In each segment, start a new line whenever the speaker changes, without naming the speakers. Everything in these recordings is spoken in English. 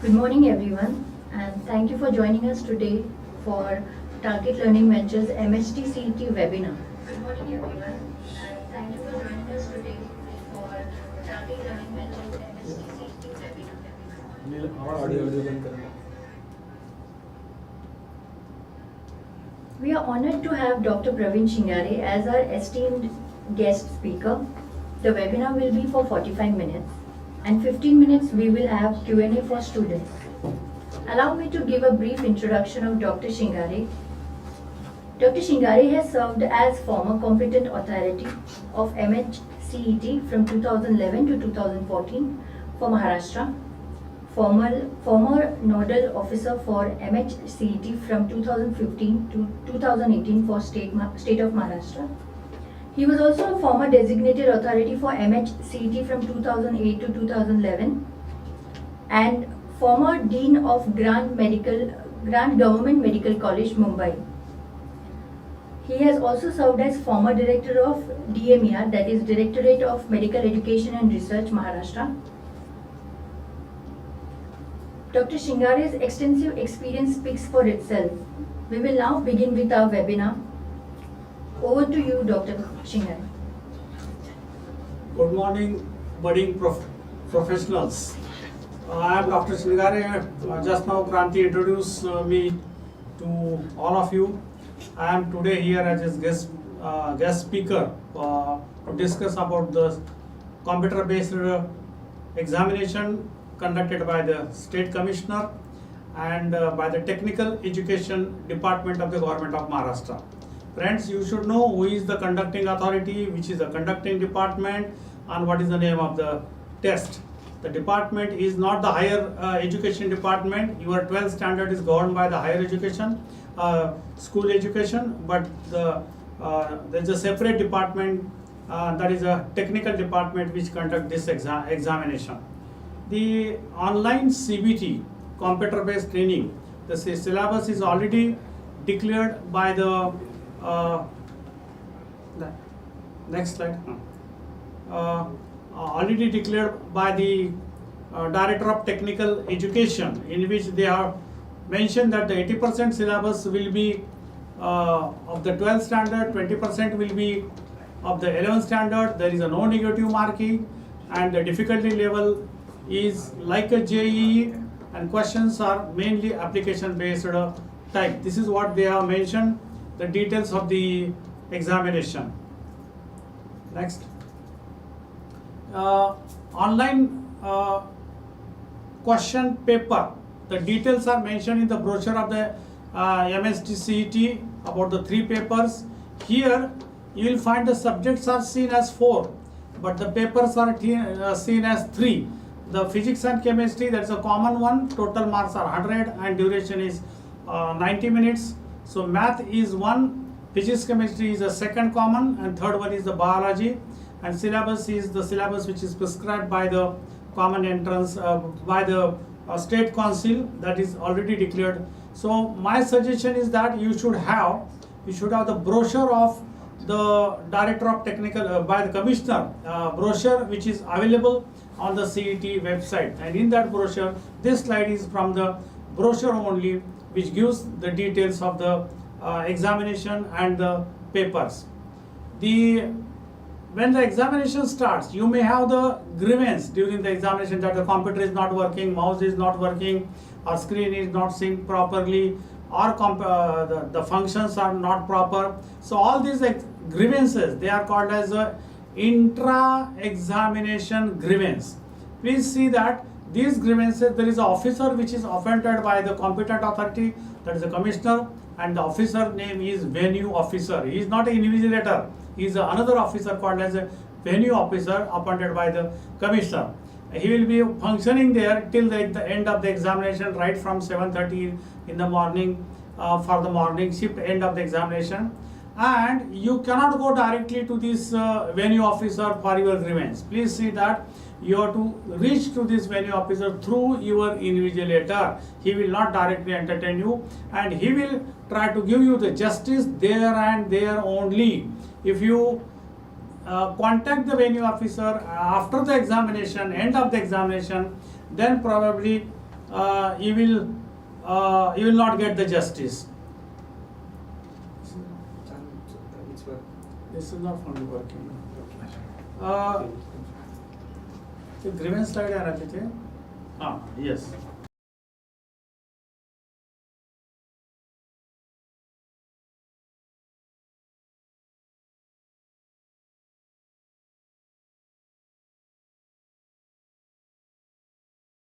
Good morning everyone, and thank you for joining us today for Target Learning Ventures MHT-CET webinar. Good morning everyone, and thank you for joining us today for Target Learning Ventures MHT-CET webinar. We are honored to have Dr. PRAVIN Shingare as our esteemed guest speaker. The webinar will be for 45 minutes. And 15 minutes we will have Q&A for students. Allow me to give a brief introduction of Dr. Shingare. Dr. Shingare has served as former competent authority of MH-CET from 2011 to 2014 for Maharashtra, former nodal officer for MH-CET from 2015 to 2018 for state of Maharashtra. He was also a former designated authority for MH-CET from 2008 to 2011 and former Dean of Grand Government Medical College, Mumbai. He has also served as former director of DMER, that is Directorate of Medical Education and Research, Maharashtra. Dr. Shingare's extensive experience speaks for itself. We will now begin with our webinar. Over to you, Dr. Shingare.
Good morning, budding professionals. I am Dr. Shingare. Just now Kranti introduced me to all of you. I am today here as his guest speaker to discuss about the computer-based examination conducted by the State Commissioner and by the Technical Education Department of the Government of Maharashtra. Friends, you should know who is the conducting authority, which is the conducting department, and what is the name of the test. The department is not the higher education department. Your 12th standard is governed by the higher education, school education, but there is a separate department that is a technical department which conduct this examination. The online CBT, computer-based training, the syllabus is already declared by the next slide. Already declared by the Director of Technical Education, in which they have mentioned that the 80% syllabus will be of the 12th standard, 20% will be of the 11th standard. There is a no negative marking, and the difficulty level is like a JEE, and questions are mainly application based type. This is what they have mentioned, the details of the examination. Next. Online question paper. The details are mentioned in the brochure of the MHT-CET about the 3 papers. Here you will find the subjects are seen as 4, but the papers are seen as 3. The physics and chemistry, that's a common one. Total marks are 100 and duration is 90 minutes. So math is 1, physics chemistry is a second common, and third one is the biology. And syllabus is the syllabus which is prescribed by the common entrance by the state council, that is already declared. So my suggestion is that you should have the brochure of the Director of Technical by the Commissioner brochure, which is available on the CET website. And in that brochure, this slide is from the brochure only, which gives the details of the examination and the papers. When the examination starts, you may have the grievance during the examination that the computer is not working, mouse is not working, or screen is not synced properly, or the functions are not proper. So all these grievances, they are called as a intra-examination grievance. Please see that these grievances, there is an officer which is appointed by the competent authority, that is the commissioner, and the officer name is venue officer. He is not an invigilator. He is another officer called as a venue officer appointed by the commissioner. He will be functioning there till the end of the examination, right from 7:30 in the morning for the morning shift, end of the examination. And you cannot go directly to this venue officer for your grievance. Please see that you have to reach to this venue officer through your invigilator. He will not directly entertain you, and he will try to give you the justice there and there only. If you contact the venue officer after the examination, end of the examination, then probably you will not get the justice. This is not fully working. The grievance slide है ना पीछे? हाँ, yes.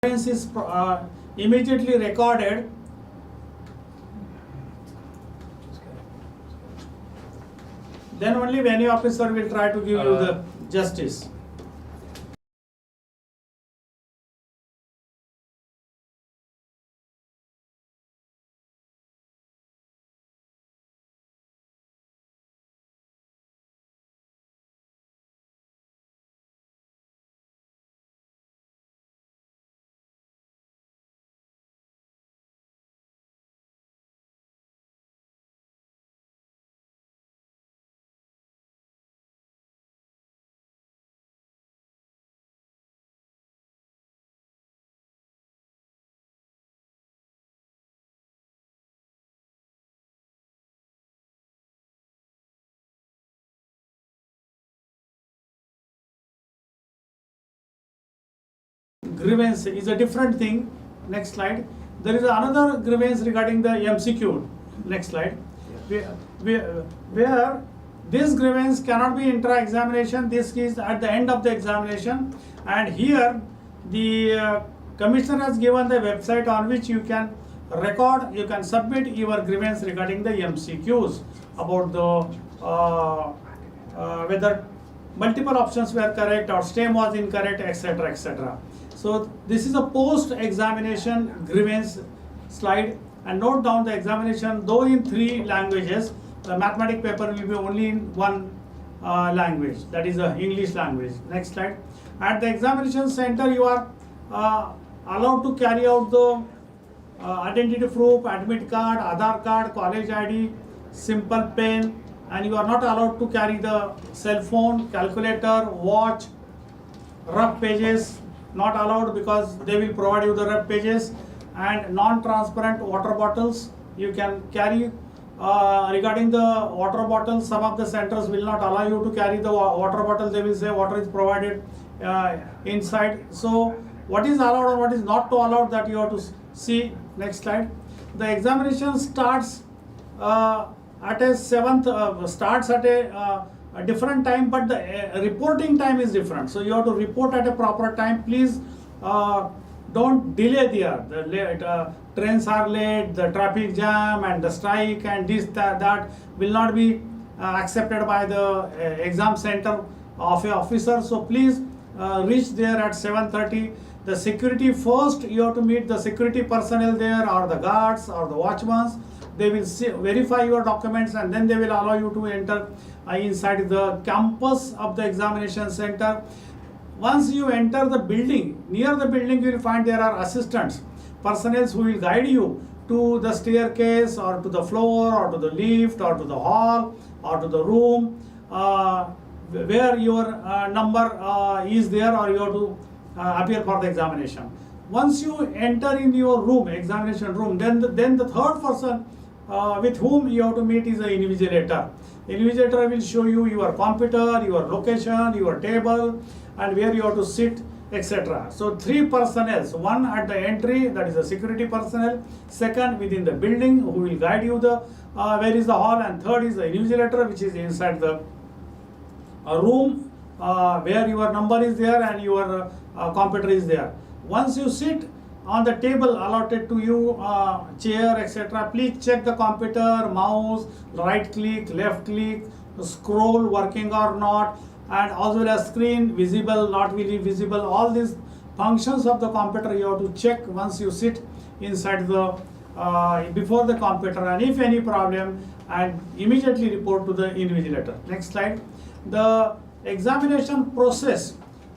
Grievance is immediately recorded. Then only any officer will try to give you the justice. Grievance is a different thing. Next slide. There is another grievance regarding the MCQ. Next slide. Where this grievance cannot be intra-examination. This is at the end of the examination, and here the commissioner has given the website on which you can record, you can submit your grievance regarding the MCQs about the whether multiple options were correct or stem was incorrect, etc., etc. So this is a post-examination grievance slide, and note down the examination, though in 3 languages, the mathematics paper will be only in 1 language, that is the English language. Next slide. At the examination center, you are allowed to carry out the identity proof, admit card, Aadhaar card, college ID, simple pen, and you are not allowed to carry the cell phone, calculator, watch, rough pages. Not allowed because they will provide you the rough pages, and non-transparent water bottles you can carry. Regarding the water bottles, some of the centers will not allow you to carry the water bottle. They will say water is provided inside. So what is allowed or what is not to allowed, that you have to see. Next slide. The examination starts at a 7th, starts at a different time, but the reporting time is different. So you have to report at a proper time. Please don't delay there. The trains are late, the traffic jam and the strike and this, that will not be accepted by the exam center of a officer. So please reach there at 7:30. The security first, you have to meet the security personnel there, or the guards or the watchmen. They will verify your documents, and then they will allow you to enter inside the campus of the examination center. Once you enter the building, near the building you will find there are assistants, personnel who will guide you to the staircase or to the floor or to the lift or to the hall or to the room where your number is there, or you have to appear for the examination. Once you enter in your room, examination room, then the third person with whom you have to meet is the invigilator. Invigilator will show you your computer, your location, your table, and where you have to sit, etc. So 3 personnel, one at the entry, that is the security personnel, second within the building who will guide you the where is the hall, and third is the invigilator, which is inside the room where your number is there and your computer is there. Once you sit on the table allotted to you, chair, etc., please check the computer, mouse, right click, left click, scroll working or not, and as well as screen visible, not really visible. All these functions of the computer you have to check once you sit inside the before the computer, and if any problem, and immediately report to the invigilator. Next slide. The examination process,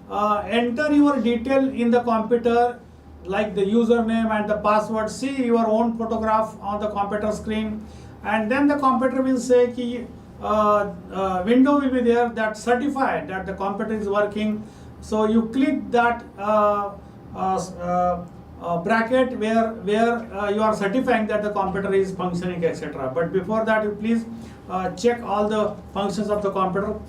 enter your detail in the computer, like the username and the password. See your own photograph on the computer screen, and then the computer will say ki window will be there that certified that the computer is working. So you click that bracket where you are certifying that the computer is functioning, etc. But before that, you please check all the functions of the computer.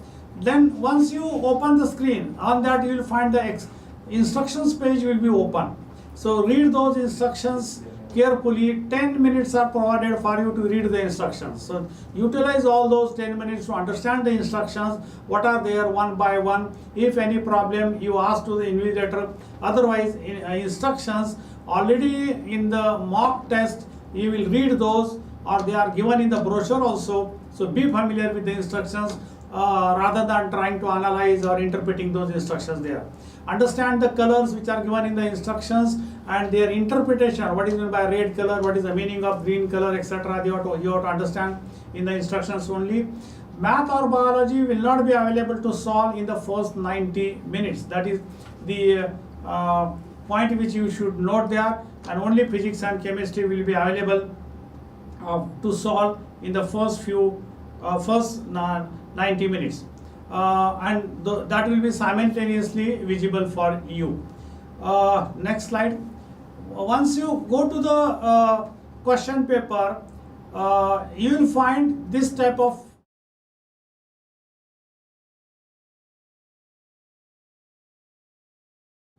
Then once you open the screen, on that you will find the instructions page will be open. So read those instructions carefully. 10 minutes are provided for you to read the instructions. So utilize all those 10 minutes to understand the instructions, what are there one by one. If any problem, you ask to the invigilator. Otherwise, instructions already in the mock test, you will read those, or they are given in the brochure also. So be familiar with the instructions rather than trying to analyze or interpreting those instructions there. Understand the colors which are given in the instructions and their interpretation. What is meant by red color, what is the meaning of green color, etc. You have to understand in the instructions only. Math or biology will not be available to solve in the first 90 minutes. That is the point which you should note there. And only physics and chemistry will be available to solve in the first 90 minutes. And that will be simultaneously visible for you. Next slide. Once you go to the question paper, you will find this type of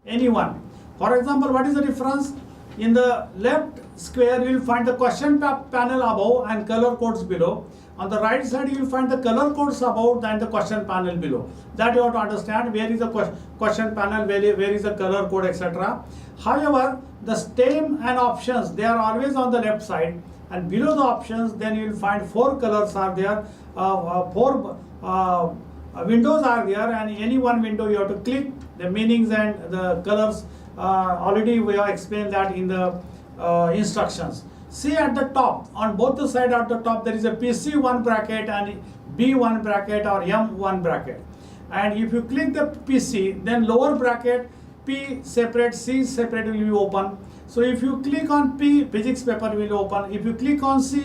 anyone. For example, what is the difference? In the left square, you will find the question panel above and color codes below. On the right side, you will find the color codes above and the question panel below. That you have to understand where is the question panel, where is the color code, etc. However, the stem and options, they are always on the left side, and below the options, then you will find 4 colors are there, 4 windows are there, and any one window you have to click the meanings and the colors. Already we have explained that in the instructions. See at the top, on both the side at the top, there is a PC1 bracket and B1 bracket or M1 bracket. And if you click the PC, then lower bracket, P separate, C separate will be open. So if you click on P, physics paper will open. If you click on C,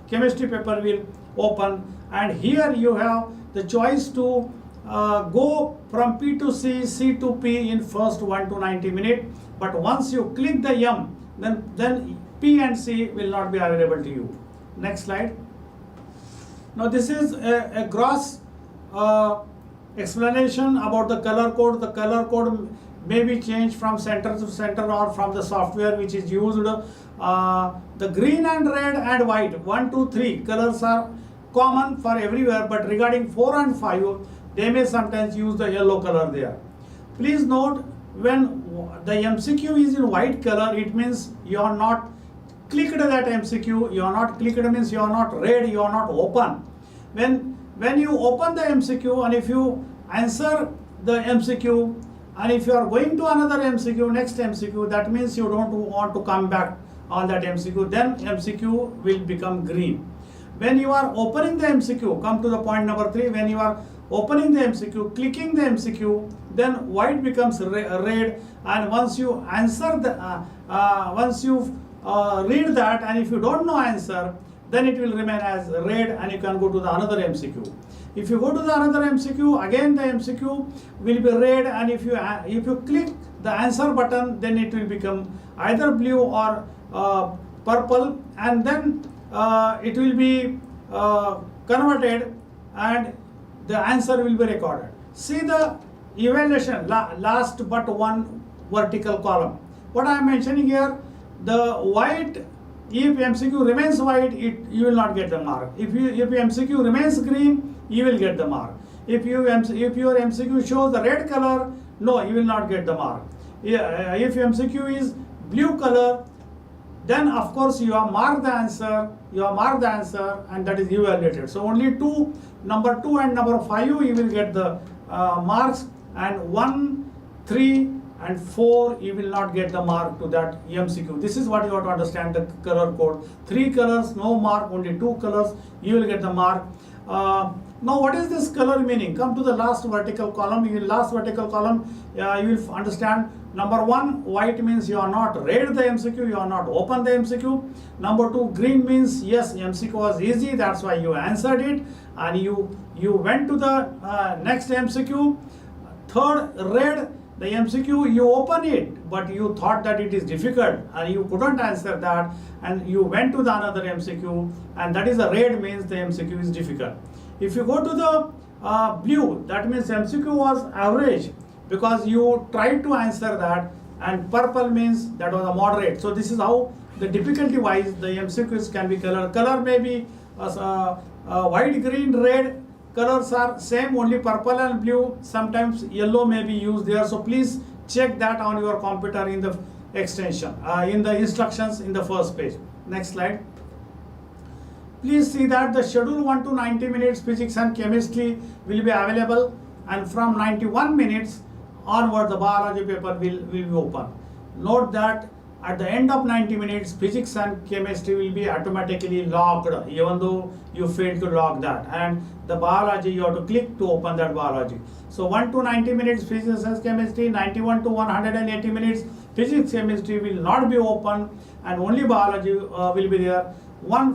chemistry paper will open. And here you have the choice to go from P to C, C to P in first 1 to 90 minutes. But once you click the M, then P and C will not be available to you. Next slide. Now this is a gross explanation about the color code. The color code may be changed from center to center or from the software which is used. The green and red and white, 1, 2, 3 colors are common for everywhere, but regarding 4 and 5, they may sometimes use the yellow color there. Please note, when the MCQ is in white color, it means you are not clicked that MCQ, you are not clicked means you are not read, you are not open. When you open the MCQ and if you answer the MCQ and if you are going to another MCQ, next MCQ, that means you don't want to come back on that MCQ, then MCQ will become green. When you are opening the MCQ, come to the point number 3, when you are opening the MCQ, clicking the MCQ, then white becomes red, and once you answer the, once you read that, and if you don't know answer, then it will remain as red and you can go to the another MCQ. If you go to the another MCQ, again the MCQ will be red, and if you click the answer button, then it will become either blue or purple, and then it will be converted and the answer will be recorded. See the evaluation, last but one vertical column. What I am mentioning here, the white, if MCQ remains white, you will not get the mark. If MCQ remains green, you will get the mark. If your MCQ shows the red color, no, you will not get the mark. If MCQ is blue color, then of course you have marked the answer, and that is evaluated. So only number 2 and number 5 you will get the marks, and 1, 3 and 4 you will not get the mark to that MCQ. This is what you have to understand the color code. 3 colors, no mark, only 2 colors, you will get the mark. Now what is this color meaning? Come to the last vertical column. In last vertical column, you will understand. Number 1, white means you are not read the MCQ, you are not open the MCQ. Number 2, green means yes, MCQ was easy, that's why you answered it, and you went to the next MCQ. Third, red the MCQ, you open it, but you thought that it is difficult and you couldn't answer that, and you went to the another MCQ, and that is the red means the MCQ is difficult. If you go to the blue, that means MCQ was average because you tried to answer that, and purple means that was a moderate. So this is how the difficulty wise the MCQs can be colored. Color may be white, green, red. Colors are same, only purple and blue. Sometimes yellow may be used there. So please check that on your computer in the extension, in the instructions in the first page. Next slide. Please see that the schedule 1 to 90 minutes physics and chemistry will be available, and from 91 minutes onward the biology paper will be open. Note that at the end of 90 minutes, physics and chemistry will be automatically locked, even though you failed to lock that. And the biology, you have to click to open that biology. So 1 to 90 minutes physics and chemistry, 91 to 180 minutes physics chemistry will not be open, and only biology will be there.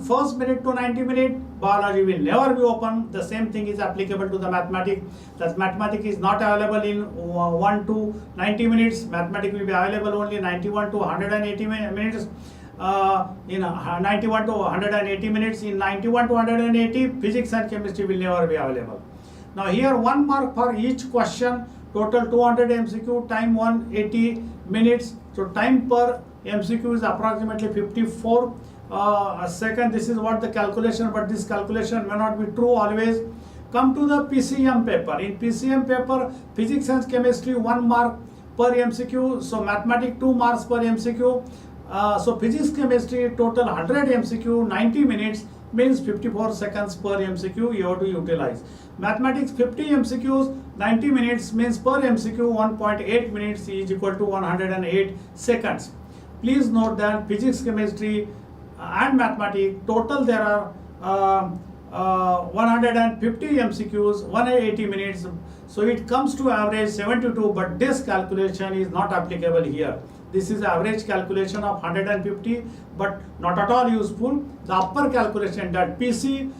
First minute to 90 minutes, biology will never be open. The same thing is applicable to the mathematics. That mathematics is not available in 1 to 90 minutes. Mathematics will be available only 91 to 180 minutes. In 91 to 180 minutes, in 91 to 180, physics and chemistry will never be available. Now here 1 mark for each question, total 200 MCQ, time 180 minutes. So time per MCQ is approximately 54 second. This is what the calculation, but this calculation may not be true always. Come to the PCM paper. In PCM paper, physics and chemistry 1 mark per MCQ. So mathematics 2 marks per MCQ. So physics chemistry total 100 MCQ, 90 minutes means 54 seconds per MCQ you have to utilize. Mathematics 50 MCQs, 90 minutes means per MCQ 1.8 minutes is equal to 108 seconds. Please note that physics, chemistry and mathematics total there are 150 MCQs, 180 minutes. So it comes to average 72, but this calculation is not applicable here. This is average calculation of 150, but not at all useful. The upper calculation, that PC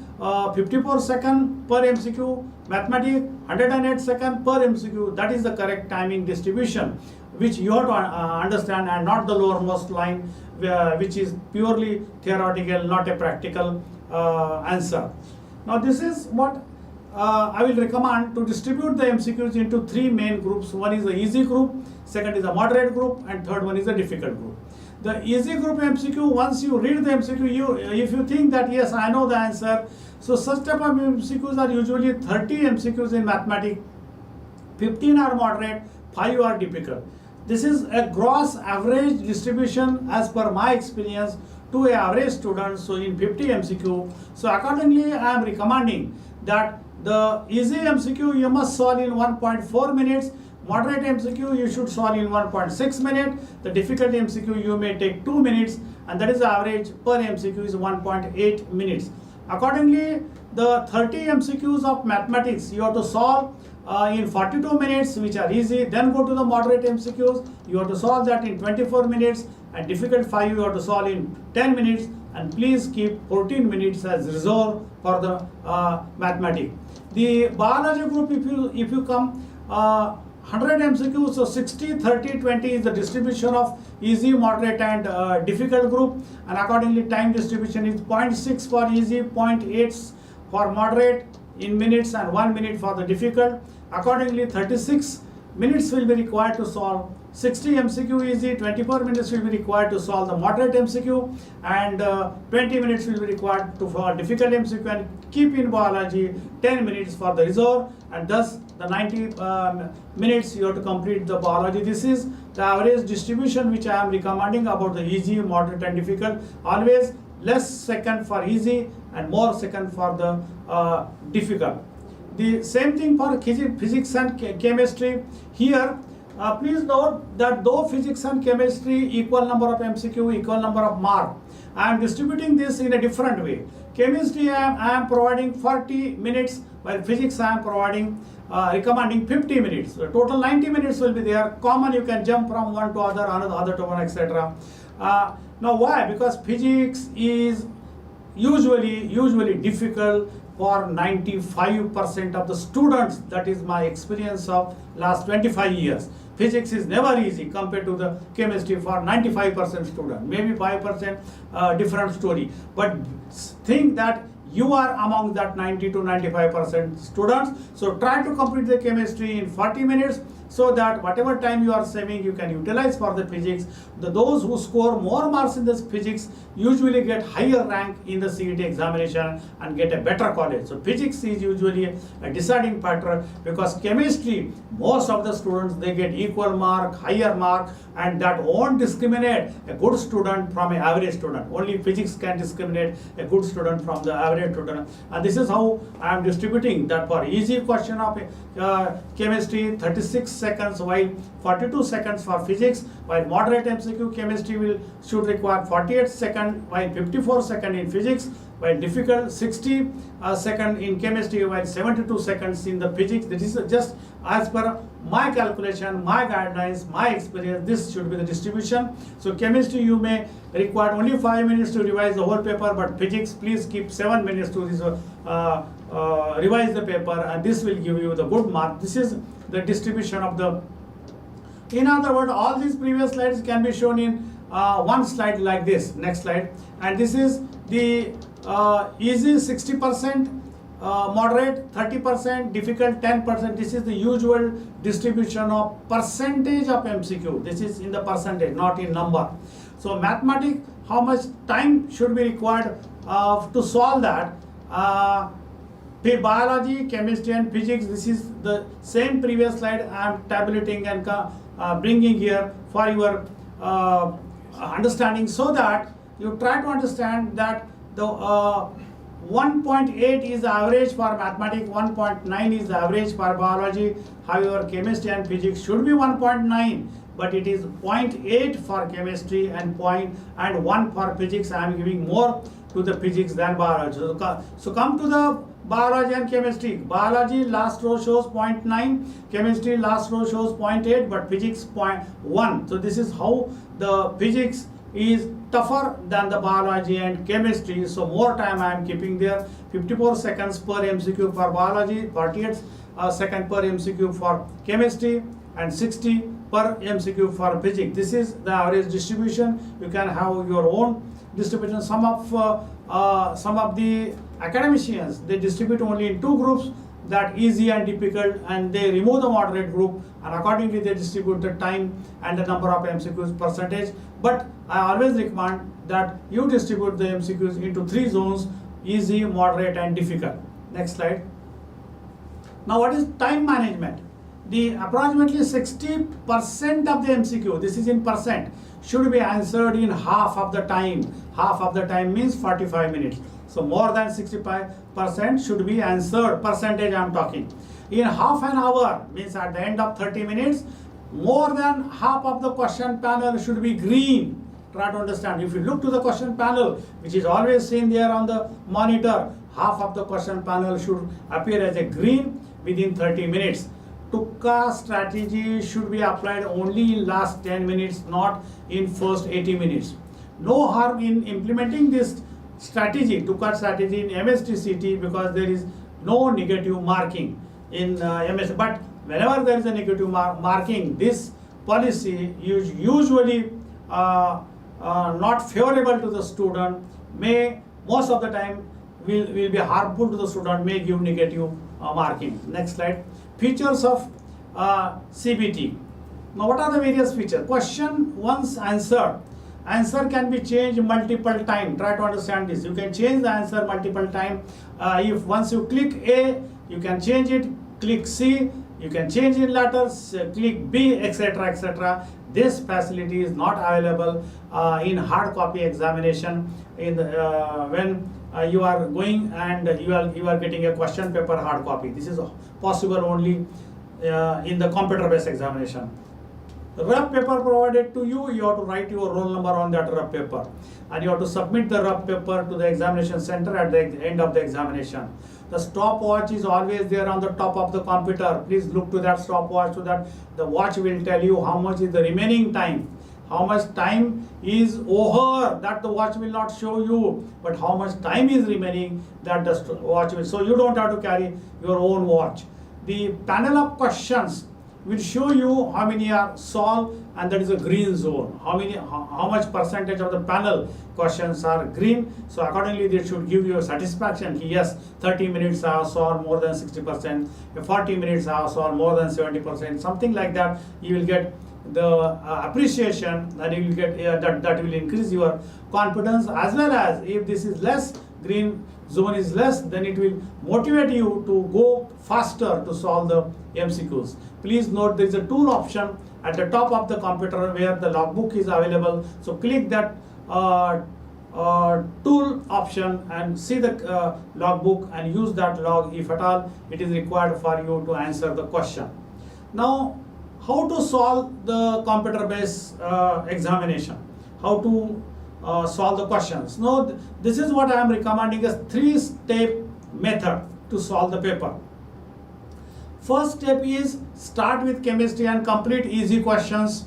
54 second per MCQ, mathematics 108 second per MCQ, that is the correct timing distribution, which you have to understand, and not the lowermost line, which is purely theoretical, not a practical answer. Now this is what I will recommend to distribute the MCQs into 3 main groups. One is the easy group, second is the moderate group, and third one is the difficult group. The easy group MCQ, once you read the MCQ, if you think that yes, I know the answer, so such type of MCQs are usually 30 MCQs in mathematics, 15 are moderate, 5 are difficult. This is a gross average distribution as per my experience to an average student, so in 50 MCQ. So accordingly, I am recommending that the easy MCQ you must solve in 1.4 minutes, moderate MCQ you should solve in 1.6 minutes, the difficult MCQ you may take 2 minutes, and that is the average per MCQ is 1.8 minutes. Accordingly, the 30 MCQs of mathematics you have to solve in 42 minutes, which are easy. Then go to the moderate MCQs, you have to solve that in 24 minutes, and difficult 5 you have to solve in 10 minutes, and please keep 14 minutes as reserve for the mathematics. The biology group, if you come 100 MCQs, so 60, 30, 20 is the distribution of easy, moderate and difficult group, and accordingly time distribution is 0.6 for easy, 0.8 for moderate in minutes, and 1 minute for the difficult. Accordingly 36 minutes will be required to solve 60 MCQ easy, 24 minutes will be required to solve the moderate MCQ, and 20 minutes will be required for difficult MCQ, and keep in biology 10 minutes for the reserve, and thus the 90 minutes you have to complete the biology. This is the average distribution which I am recommending about the easy, moderate and difficult. Always less second for easy and more second for the difficult. The same thing for physics and chemistry. Here please note that though physics and chemistry equal number of MCQ, equal number of mark, I am distributing this in a different way. Chemistry I am providing 40 minutes, while physics I am providing recommending 50 minutes. So total 90 minutes will be there. Common you can jump from one to other, other to one, etc. Now why? Because physics is usually difficult for 95% of the students. That is my experience of last 25 years. Physics is never easy compared to the chemistry for 95% student, maybe 5% different story. But think that you are among that 90 to 95% students. So try to complete the chemistry in 40 minutes so that whatever time you are saving you can utilize for the physics. Those who score more marks in this physics usually get higher rank in the CET examination and get a better college. So physics is usually a deciding factor, because chemistry, most of the students, they get equal mark, higher mark, and that won't discriminate a good student from an average student. Only physics can discriminate a good student from the average student. And this is how I am distributing that. For easy question of chemistry, 36 seconds, while 42 seconds for physics, while moderate MCQ chemistry should require 48 seconds, while 54 seconds in physics, while difficult 60 seconds in chemistry, while 72 seconds in the physics. This is just as per my calculation, my guidelines, my experience. This should be the distribution. So chemistry you may require only 5 minutes to revise the whole paper, but physics please keep 7 minutes to revise the paper, and this will give you the good mark. This is the distribution of the. In other words, all these previous slides can be shown in one slide like this. Next slide. And this is the easy 60%, moderate 30%, difficult 10%. This is the usual distribution of percentage of MCQ. This is in the percentage, not in number. So mathematics, how much time should be required to solve that? Biology, chemistry and physics, this is the same previous slide I am tabulating and bringing here for your understanding, so that you try to understand that the 1.8 is the average for mathematics, 1.9 is the average for biology. However, chemistry and physics should be 1.9, but it is 0.8 for chemistry and 1 for physics. I am giving more to the physics than biology. So come to the biology and chemistry. Biology last row shows 0.9, chemistry last row shows 0.8, but physics 0.1. So this is how the physics is tougher than the biology and chemistry. So more time I am keeping there. 54 seconds per MCQ for biology, 48 seconds per MCQ for chemistry, and 60 per MCQ for physics. This is the average distribution. You can have your own distribution. Some of the academicians, they distribute only in two groups, that easy and difficult, and they remove the moderate group, and accordingly they distribute the time and the number of MCQs percentage. But I always recommend that you distribute the MCQs into 3 zones: easy, moderate and difficult. Next slide. Now what is time management? The approximately 60% of the MCQ, this is in percent, should be answered in half of the time. Half of the time means 45 minutes. So more than 65% should be answered, percentage I am talking. In half an hour, means at the end of 30 minutes, more than half of the question panel should be green. Try to understand. If you look to the question panel, which is always seen there on the monitor, half of the question panel should appear as a green within 30 minutes. Tukka strategy should be applied only in last 10 minutes, not in first 80 minutes. No harm in implementing this strategy, Tukka strategy in MHT-CET, because there is no negative marking in MS. But whenever there is a negative marking, this policy is usually not favorable to the student, most of the time will be harmful to the student, may give negative marking. Next slide. Features of CBT. Now what are the various features? Question once answered. Answer can be changed multiple times. Try to understand this. You can change the answer multiple times. If once you click A, you can change it. Click C, you can change in letters. Click B, etc., etc. This facility is not available in hard copy examination. When you are going and you are getting a question paper hard copy. This is possible only in the computer based examination. The rough paper provided to you, you have to write your roll number on that rough paper, and you have to submit the rough paper to the examination center at the end of the examination. The stopwatch is always there on the top of the computer. Please look to that stopwatch, so that the watch will tell you how much is the remaining time. How much time is over, that the watch will not show you, but how much time is remaining, that the watch will. So you don't have to carry your own watch. The panel of questions will show you how many are solved, and that is a green zone. How much percentage of the panel questions are green. So accordingly, they should give you a satisfaction. Yes, 30 minutes I have solved more than 60%. 40 minutes I have solved more than 70%. Something like that. You will get the appreciation, and you will get that will increase your confidence, as well as if this is less, green zone is less, then it will motivate you to go faster to solve the MCQs. Please note there is a tool option at the top of the computer where the logbook is available. So click that tool option and see the logbook and use that log if at all it is required for you to answer the question. Now, how to solve the computer-based examination? How to solve the questions? Now, this is what I am recommending as 3-step method to solve the paper. First step is start with chemistry and complete easy questions.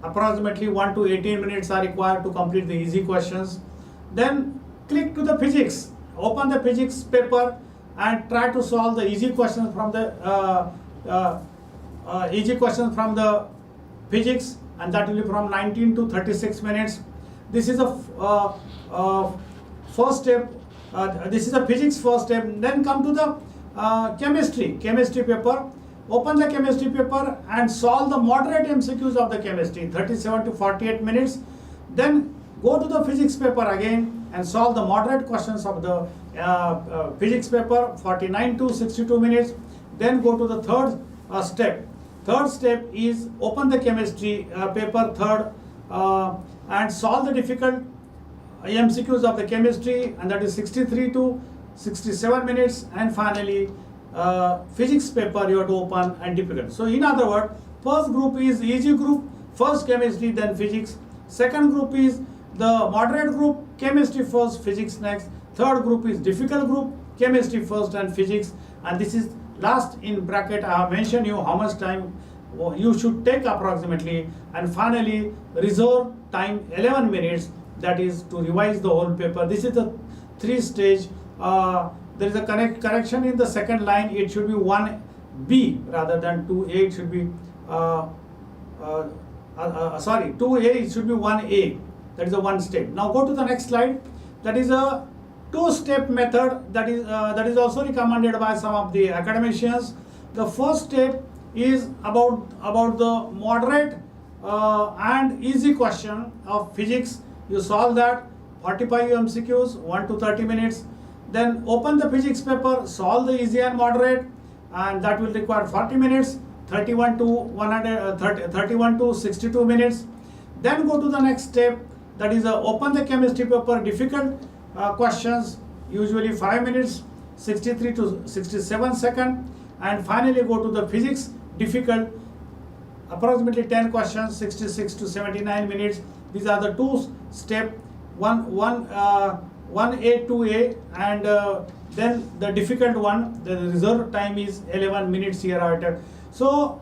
Approximately 1 to 18 minutes are required to complete the easy questions. Then click to the physics. Open the physics paper and try to solve the easy questions from the physics, and that will be from 19 to 36 minutes. This is a first step. This is a physics first step. Then come to the chemistry paper. Open the chemistry paper and solve the moderate MCQs of the chemistry, 37 to 48 minutes. Then go to the physics paper again and solve the moderate questions of the physics paper, 49 to 62 minutes. Then go to the third step. Third step is open the chemistry paper, third, and solve the difficult MCQs of the chemistry, and that is 63 to 67 minutes. And finally, physics paper you have to open and difficult. So in other words, first group is easy group, first chemistry, then physics. Second group is the moderate group, chemistry first, physics next. Third group is difficult group, chemistry first and physics. And this is last in bracket. I have mentioned you how much time you should take approximately. And finally, reserve time 11 minutes, that is to revise the whole paper. This is the 3-stage. There is a correction in the second line. It should be 1B rather than 2A. It should be 2A. It should be 1A. That is a one step. Now go to the next slide. That is a 2-step method that is also recommended by some of the academicians. The first step is about the moderate and easy question of physics. You solve that, 45 MCQs, 1 to 30 minutes. Then open the physics paper, solve the easy and moderate, and that will require 40 minutes, 31 to 62 minutes. Then go to the next step, that is open the chemistry paper, difficult questions, usually 5 minutes, 63 to 67 seconds. And finally go to the physics, difficult, approximately 10 questions, 66 to 79 minutes. These are the 2 steps, 1A, 2A, and then the difficult one, the reserve time is 11 minutes here. So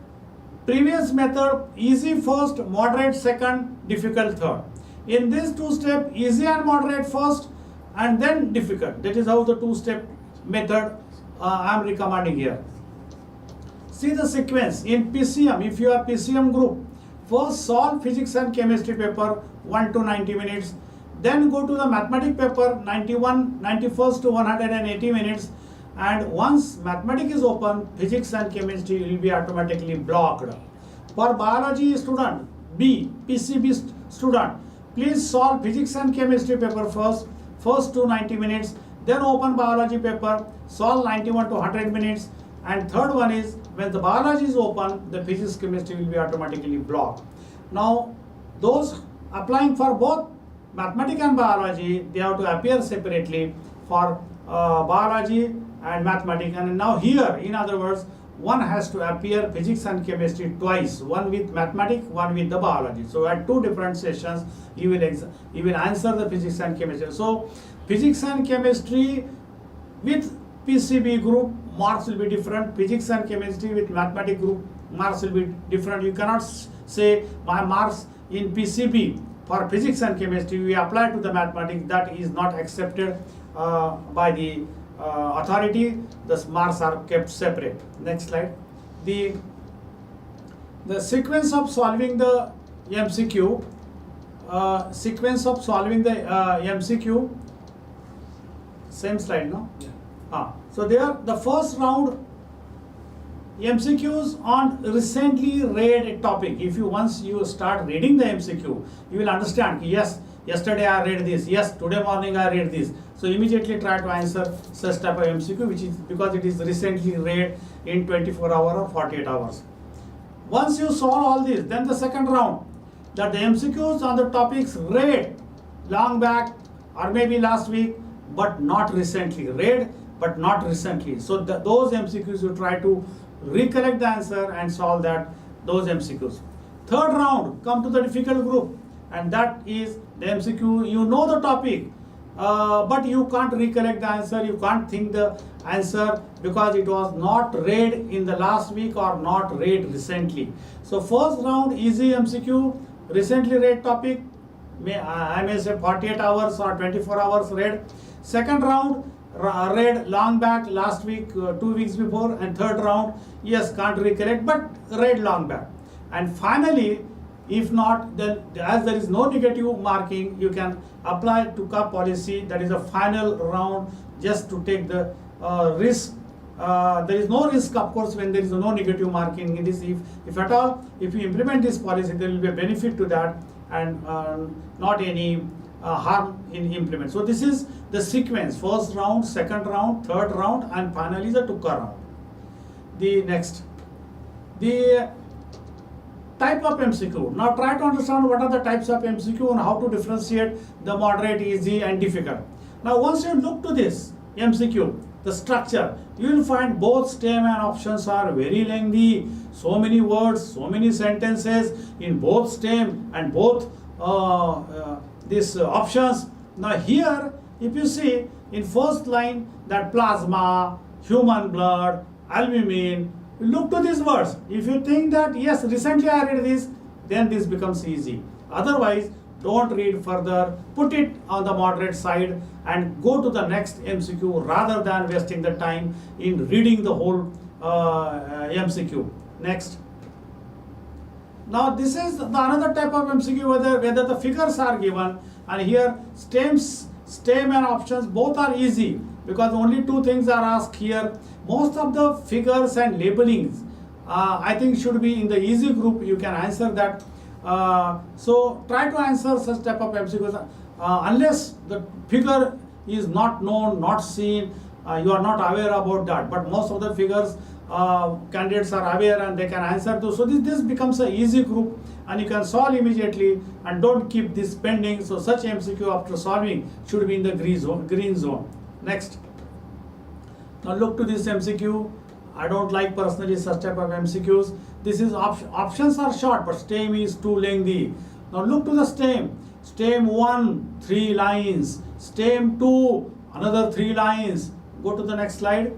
previous method, easy first, moderate second, difficult third. In this 2 steps, easy and moderate first, and then difficult. That is how the 2-step method I am recommending here. See the sequence in PCM. If you are PCM group, first solve physics and chemistry paper 1 to 90 minutes. Then go to the mathematics paper 91st to 180 minutes. And once mathematics is open, physics and chemistry will be automatically blocked. For biology student, PCB student, please solve physics and chemistry paper first to 90 minutes. Then open biology paper, solve 91 to 100 minutes. And third one is when the biology is open, the physics chemistry will be automatically blocked. Now, those applying for both mathematics and biology, they have to appear separately for biology and mathematics. And now here, in other words, one has to appear physics and chemistry twice, one with mathematics, one with the biology. So at 2 different sessions, you will answer the physics and chemistry. So physics and chemistry with PCB group, marks will be different. Physics and chemistry with mathematics group, marks will be different. You cannot say my marks in PCB for physics and chemistry we apply to the mathematics. That is not accepted by the authority. The marks are kept separate. Next slide. The sequence of solving the MCQ, MCQ, same slide, no?
Yeah.
So there, the first round MCQs on recently read topic. If you once you start reading the MCQ, you will understand. Yes, yesterday I read this. Yes, today morning I read this. So immediately try to answer such type of MCQ, which is because it is recently read in 24 hours or 48 hours. Once you solve all this, then the second round, that the MCQs on the topics read long back or maybe last week, but not recently. Read, but not recently. So those MCQs you try to recollect the answer and solve those MCQs. Third round, come to the difficult group, and that is the MCQ. You know the topic, but you can't recollect the answer. You can't think the answer because it was not read in the last week or not read recently. So first round, easy MCQ, recently read topic, I may say 48 hours or 24 hours read. Second round, read long back, last week, 2 weeks before. And third round, yes, can't recollect, but read long back. And finally, if not, then as there is no negative marking, you can apply to CUP policy. That is a final round, just to take the risk. There is no risk, of course, when there is no negative marking in this. If at all, if you implement this policy, there will be a benefit to that and not any harm in implement. So this is the sequence: first round, second round, third round, and finally the Tukka round. The next, the type of MCQ. Now try to understand what are the types of MCQ and how to differentiate the moderate, easy, and difficult. Now once you look to this MCQ, the structure, you will find both stem and options are very lengthy. So many words, so many sentences in both stem and both these options. Now here, if you see in first line that plasma, human blood, albumin, look to these words. If you think that yes, recently I read this, then this becomes easy. Otherwise, don't read further, put it on the moderate side and go to the next MCQ rather than wasting the time in reading the whole MCQ. Next. Now this is the another type of MCQ whether the figures are given, and here stem and options both are easy because only two things are asked here. Most of the figures and labelings I think should be in the easy group. You can answer that. So try to answer such type of MCQs unless the figure is not known, not seen, you are not aware about that. But most of the figures candidates are aware and they can answer to. So this becomes an easy group and you can solve immediately and don't keep this pending. So such MCQ after solving should be in the green zone. Next. Now look to this MCQ. I don't like personally such type of MCQs. This is options are short, but stem is too lengthy. Now look to the stem. Stem 1, 3 lines. Stem 2, another 3 lines. Go to the next slide.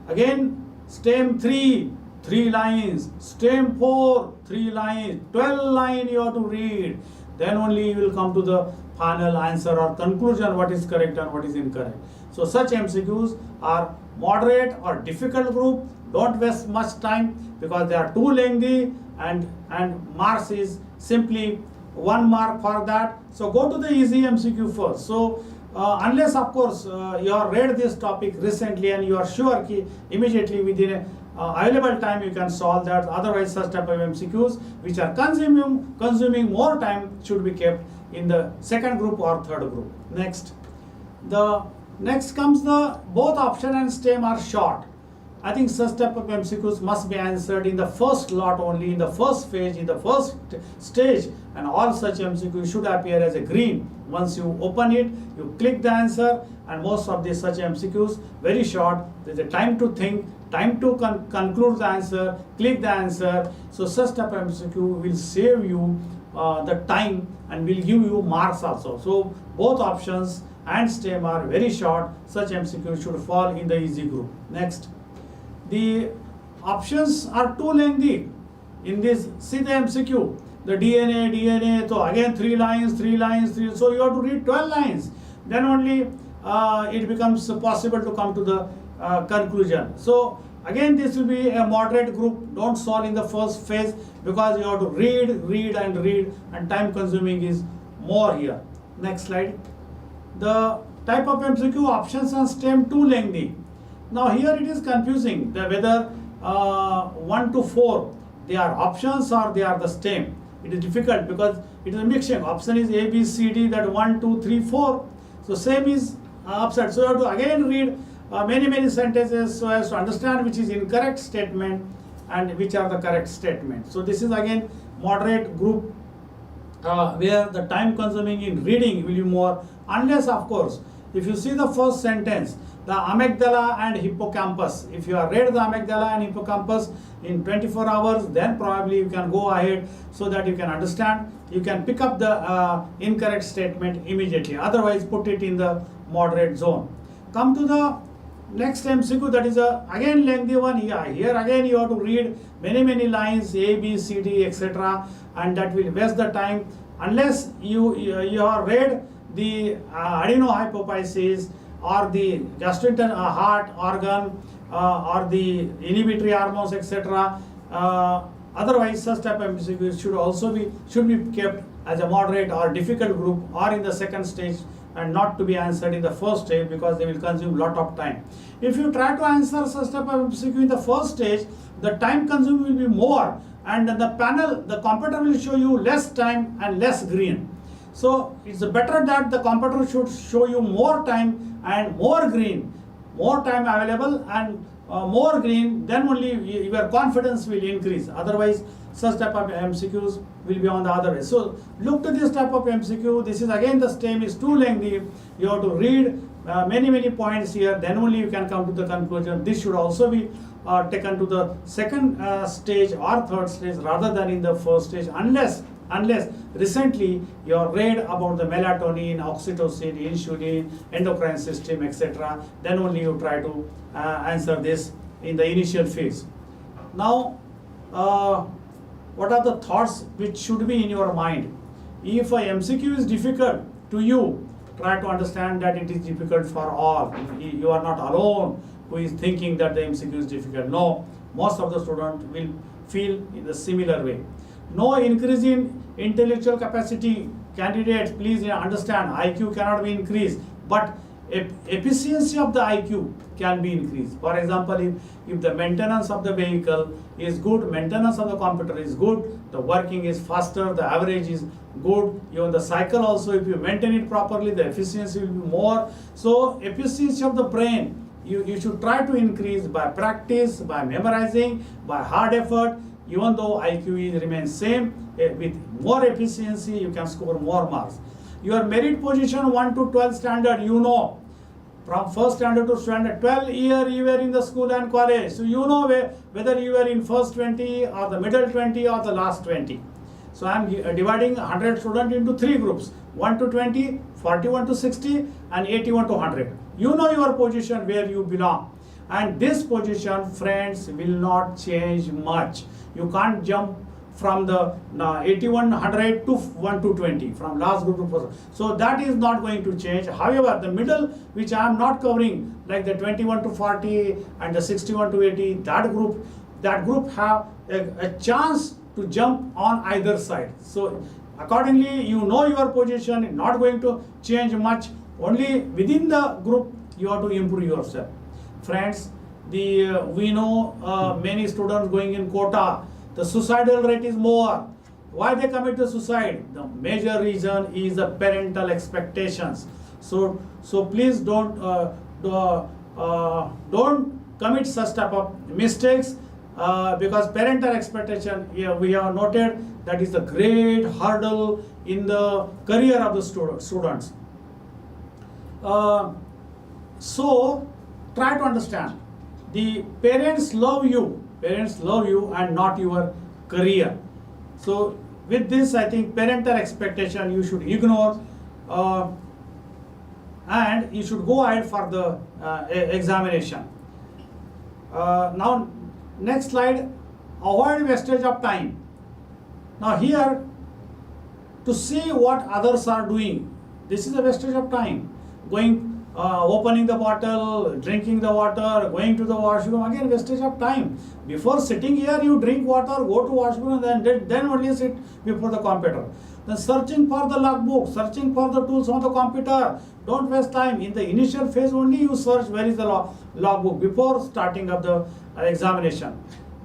Again, stem 3, 3 lines. Stem 4, 3 lines. 12 lines you have to read. Then only you will come to the final answer or conclusion, what is correct and what is incorrect. So such MCQs are moderate or difficult group. Don't waste much time because they are too lengthy and marks is simply 1 mark for that. So go to the easy MCQ first. So unless of course you have read this topic recently and you are sure that immediately within available time you can solve that. Otherwise such type of MCQs which are consuming more time should be kept in the second group or third group. Next. The next comes the both option and stem are short. I think such type of MCQs must be answered in the first lot only, in the first phase, in the first stage, and all such MCQs should appear as a green. Once you open it, you click the answer, and most of these such MCQs very short. There's a time to think, time to conclude the answer, click the answer. So such type of MCQ will save you the time and will give you marks also. So both options and stem are very short. Such MCQ should fall in the easy group. Next. The options are too lengthy. In this, see the MCQ, the DNA, so again 3 lines, 3 lines, 3. So you have to read 12 lines. Then only it becomes possible to come to the conclusion. So Again, this will be a moderate group. Don't solve in the first phase because you have to read and time consuming is more here. Next slide. The type of MCQ options and STEM too lengthy. Now here it is confusing whether 1 to 4 they are options or they are the STEM. It is difficult because it is a mixture. Option is A, B, C, D, that 1, 2, 3, 4. So same is upside. So you have to again read many sentences so as to understand which is incorrect statement and which are the correct statements. So this is again moderate group where the time consuming in reading will be more, unless of course if you see the first sentence, the amygdala and hippocampus, if you have read the amygdala and hippocampus in 24 hours, then probably you can go ahead so that you can understand, you can pick up the incorrect statement immediately, otherwise put it in the moderate zone. Come to the next MCQ, that is again lengthy one. Here again you have to read many lines, A, B, C, D, etc., and that will waste the time unless you have read the adenohypophysis or the gastrointestinal heart organ or the inhibitory hormones, etc. Otherwise, such type of MCQs should be kept as a moderate or difficult group or in the second stage, and not to be answered in the first stage because they will consume lot of time. If you try to answer such type of MCQ in the first stage, the time consumed will be more, and the computer will show you less time and less green. So it's better that the computer should show you more time and more green, more time available and more green, then only your confidence will increase. Otherwise, such type of MCQs will be on the other way. So look to this type of MCQ. This is again the STEM is too lengthy. You have to read many points here, then only you can come to the conclusion. This should also be taken to the second stage or third stage rather than in the first stage, unless recently you have read about the melatonin, oxytocin, insulin, endocrine system, etc. Then only you try to answer this in the initial phase. Now, what are the thoughts which should be in your mind? If a MCQ is difficult to you, try to understand that it is difficult for all. You are not alone who is thinking that the MCQ is difficult. No, most of the students will feel in the similar way. No increase in intellectual capacity. Candidates, please understand, IQ cannot be increased, but efficiency of the IQ can be increased. For example, if the maintenance of the vehicle is good, maintenance of the computer is good, the working is faster, the average is good, even the cycle also, if you maintain it properly, the efficiency will be more. So efficiency of the brain, you should try to increase by practice, by memorizing, by hard effort. Even though IQ remains same, with more efficiency you can score more marks. Your merit position 1 to 12 standard, you know, from first standard to standard 12 year you were in the school and college, so you know whether you were in first 20 or the middle 20 or the last 20. So I am dividing 100 students into 3 groups, 1 to 20, 41 to 60 and 81 to 100. You know your position where you belong. And this position, friends, will not change much. You can't jump from the 8100 to 1 to 20, from last group to first. So that is not going to change. However, the middle, which I am not covering, like the 21 to 40 and the 61 to 80, that group have a chance to jump on either side. So accordingly, you know your position, not going to change much. Only within the group you have to improve yourself. Friends, we know many students going in quota, the suicidal rate is more. Why they commit the suicide? The major reason is the parental expectations. So please don't commit such type of mistakes because parental expectation, we have noted, that is a great hurdle in the career of the students. So try to understand, the parents love you and not your career. So with this, I think parental expectation you should ignore and you should go ahead for the examination. Now next slide, avoid wastage of time. Now here, to see what others are doing, this is a wastage of time. Going opening the bottle, drinking the water, going to the washroom, again wastage of time. Before sitting here, you drink water, go to washroom, and then only sit before the computer. Then searching for the logbook, searching for the tools on the computer. Don't waste time. In the initial phase only you search where is the logbook before starting of the examination.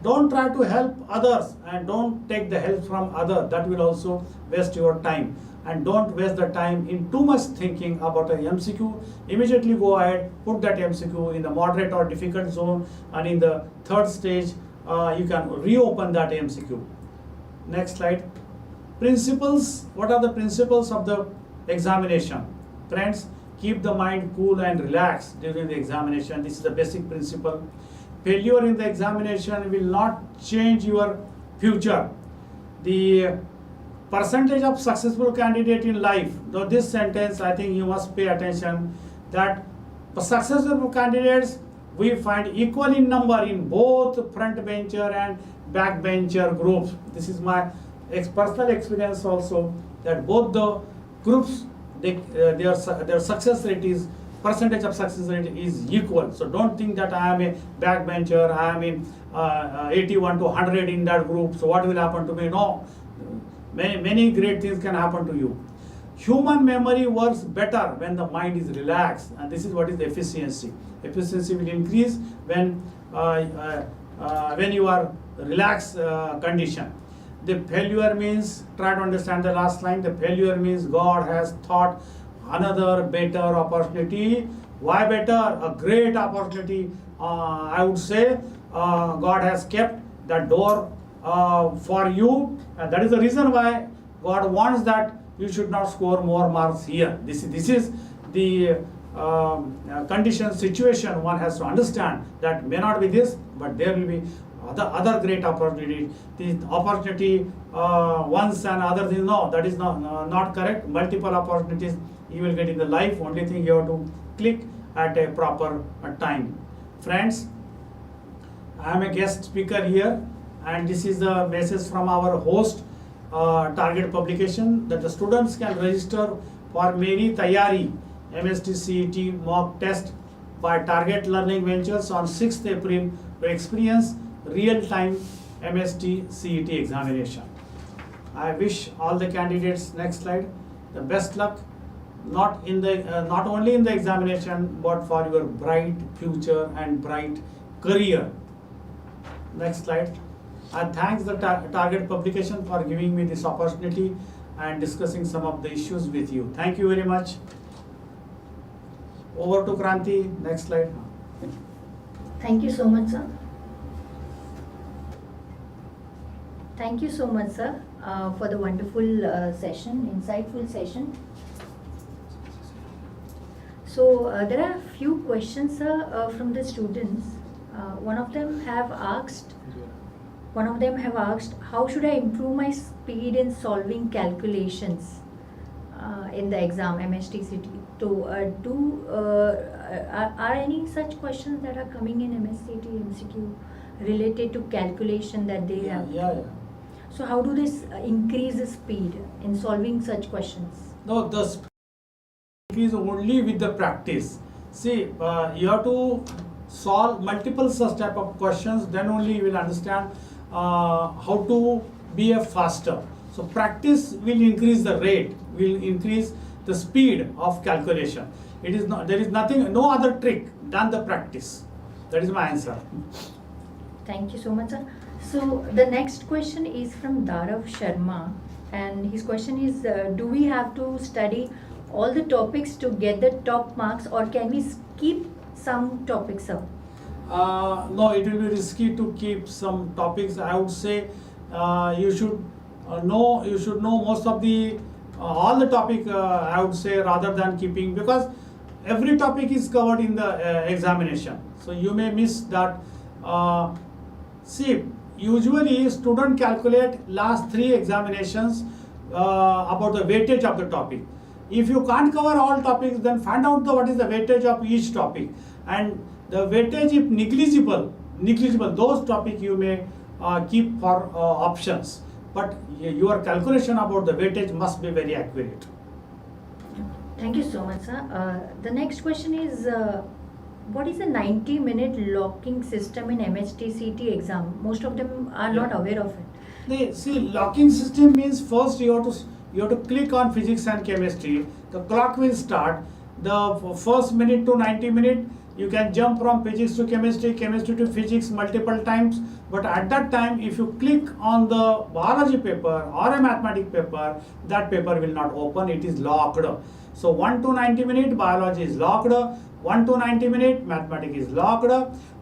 Don't try to help others and don't take the help from others. That will also waste your time. And don't waste the time in too much thinking about a MCQ. Immediately go ahead, put that MCQ in the moderate or difficult zone, and in the third stage, you can reopen that MCQ. Next slide. Principles. What are the principles of the examination? Friends, keep the mind cool and relaxed during the examination. This is the basic principle. Failure in the examination will not change your future. The percentage of successful candidate in life, though this sentence I think you must pay attention, that successful candidates we find equal in number in both front bencher and back bencher groups. This is my personal experience also, that both the groups their success rate is, percentage of success rate is equal. So don't think that I am a backbencher, I am in 81 to 100 in that group, so what will happen to me? No, many great things can happen to you. Human memory works better when the mind is relaxed, and this is what is efficiency. Efficiency will increase when you are relaxed condition. The failure means, try to understand the last line, the failure means God has thought another better opportunity. Why better? A great opportunity. I would say God has kept that door for you, and that is the reason why God wants that you should not score more marks here. This is the condition, situation one has to understand, that may not be this, but there will be other great opportunity. The opportunity once and other thing, no, that is not correct. Multiple opportunities you will get in the life. Only thing you have to click at a proper time. Friends, I am a guest speaker here, and this is the message from our host, Target publication, that the students can register for Meri Tayari MHT-CET mock test by Target Learning Ventures on 6th April to experience real-time MHT-CET examination. I wish all the candidates, next slide, the best luck, not only in the examination, but for your bright future and bright career. Next slide. I thank the Target publication for giving me this opportunity and discussing some of the issues with you. Thank you very much. Over to Kranti. Next slide.
Thank you so much, sir. Thank you so much, sir, for the wonderful session, insightful session. So there are a few questions, sir, from the students. One of them have asked, how should I improve my speed in solving calculations in the exam, MHT-CET? So are any such questions that are coming in MH-CET MCQ related to calculation that they have?
Yeah.
So how do this increase the speed in solving such questions?
No, the speed increase only with the practice. See, you have to solve multiple such type of questions, then only you will understand how to be a faster. So practice will increase the rate, will increase the speed of calculation. It is not, there is nothing, no other trick than the practice. That is my answer.
Thank you so much, sir. So the next question is from Dharav Sharma, and his question is, do we have to study all the topics to get the top marks, or can we skip some topics, sir?
No, it will be risky to keep some topics. I would say you should know most of the all the topic. I would say, rather than keeping, because every topic is covered in the examination, so you may miss that. See, usually student calculate last 3 examinations about the weightage of the topic. If you can't cover all topics, then find out what is the weightage of each topic, and the weightage, if negligible, those topics you may keep for options, but your calculation about the weightage must be very accurate.
Thank you so much, sir. The next question is, what is a 90-minute locking system in MHT-CET exam? Most of them are not
Yeah.
aware of it.
See, locking system means first you have to click on physics and chemistry. The clock will start. The first minute to 90 minute, you can jump from physics to chemistry, chemistry to physics multiple times. But at that time, if you click on the biology paper or a mathematics paper, that paper will not open. It is locked. So 1 to 90 minute biology is locked. 1 to 90 minute mathematics is locked.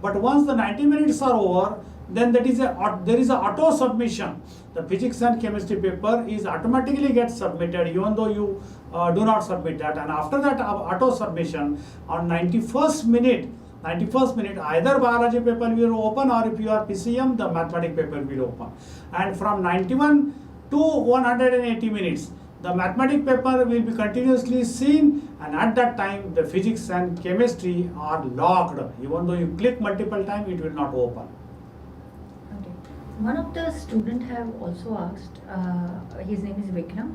But once the 90 minutes are over, then there is a auto submission. The physics and chemistry paper is automatically gets submitted even though you do not submit that. And after that auto submission, on 91st minute, either biology paper will open, or if you are PCM, the mathematics paper will open. And from 91 to 180 minutes, the mathematics paper will be continuously seen, and at that time the physics and chemistry are locked. Even though you click multiple times, it will not open.
Okay. One of the student have also asked, his name is Vikram,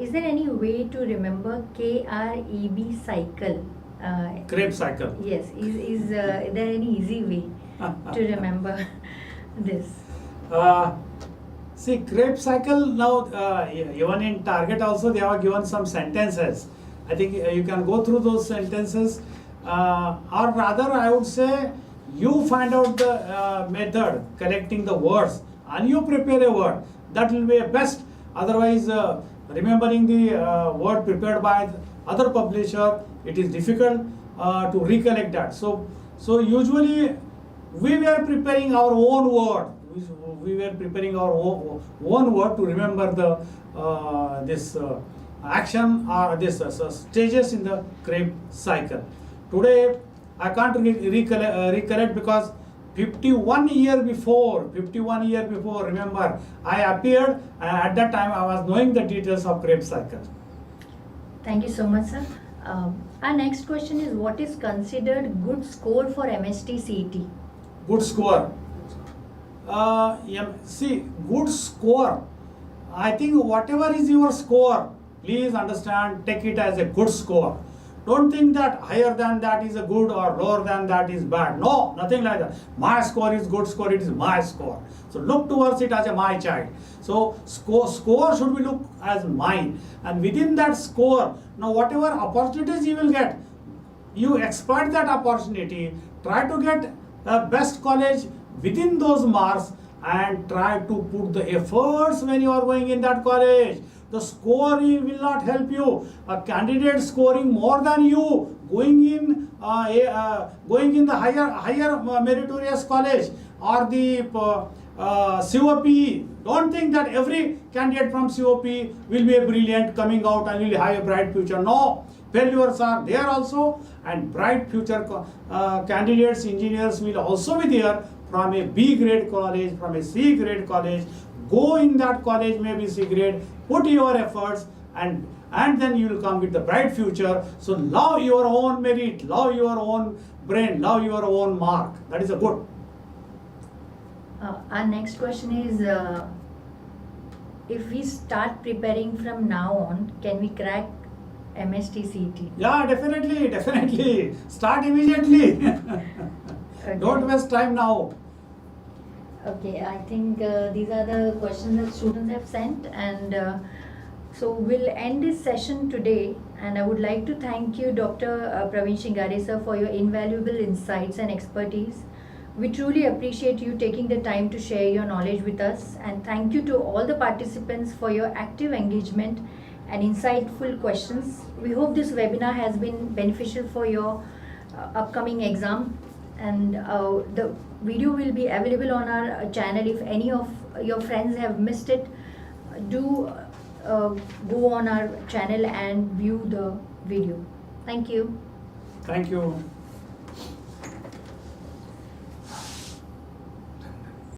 is there any way to remember KREB cycle?
Krebs cycle.
Yes, is there any easy way to remember this?
See, Krebs cycle now, even in target also they have given some sentences. I think you can go through those sentences, or rather I would say you find out the method collecting the words and you prepare a word. That will be best. Otherwise, remembering the word prepared by the other publisher, it is difficult to recollect that. So usually we were preparing our own word. We were preparing our own word to remember the this action or this stages in the Krebs cycle. Today I can't recollect because 51 years before, remember, I appeared, and at that time I was knowing the details of Krebs cycle.
Thank you so much, sir. Our next question is, what is considered good score for MHT-CET?
Good score. See, good score. I think whatever is your score, please understand, take it as a good score. Don't think that higher than that is a good or lower than that is bad. No, nothing like that. My score is good score, it is my score. So look towards it as a my child. So score should be looked as mine. And within that score, now whatever opportunities you will get, you exploit that opportunity, try to get the best college within those marks and try to put the efforts when you are going in that college. The score will not help you. A candidate scoring more than you, going in the higher meritorious college or the COP. Don't think that every candidate from COP will be a brilliant coming out and will have a bright future. No, failures are there also, and bright future candidates, engineers will also be there from a B grade college, from a C grade college. Go in that college, maybe C grade, put your efforts, and then you will come with the bright future. So love your own merit, love your own brain, love your own mark. That is a good.
Our next question is, if we start preparing from now on, can we crack MHT-CET?
Yeah, definitely. Start immediately.
Okay.
Don't waste time now.
Okay, I think these are the questions that students have sent, and so we'll end this session today. And I would like to thank you, Dr. Pravin Shingare, sir, for your invaluable insights and expertise. We truly appreciate you taking the time to share your knowledge with us, and thank you to all the participants for your active engagement and insightful questions. We hope this webinar has been beneficial for your upcoming exam, and the video will be available on our channel. If any of your friends have missed it, do go on our channel and view the video. Thank you.
Thank you.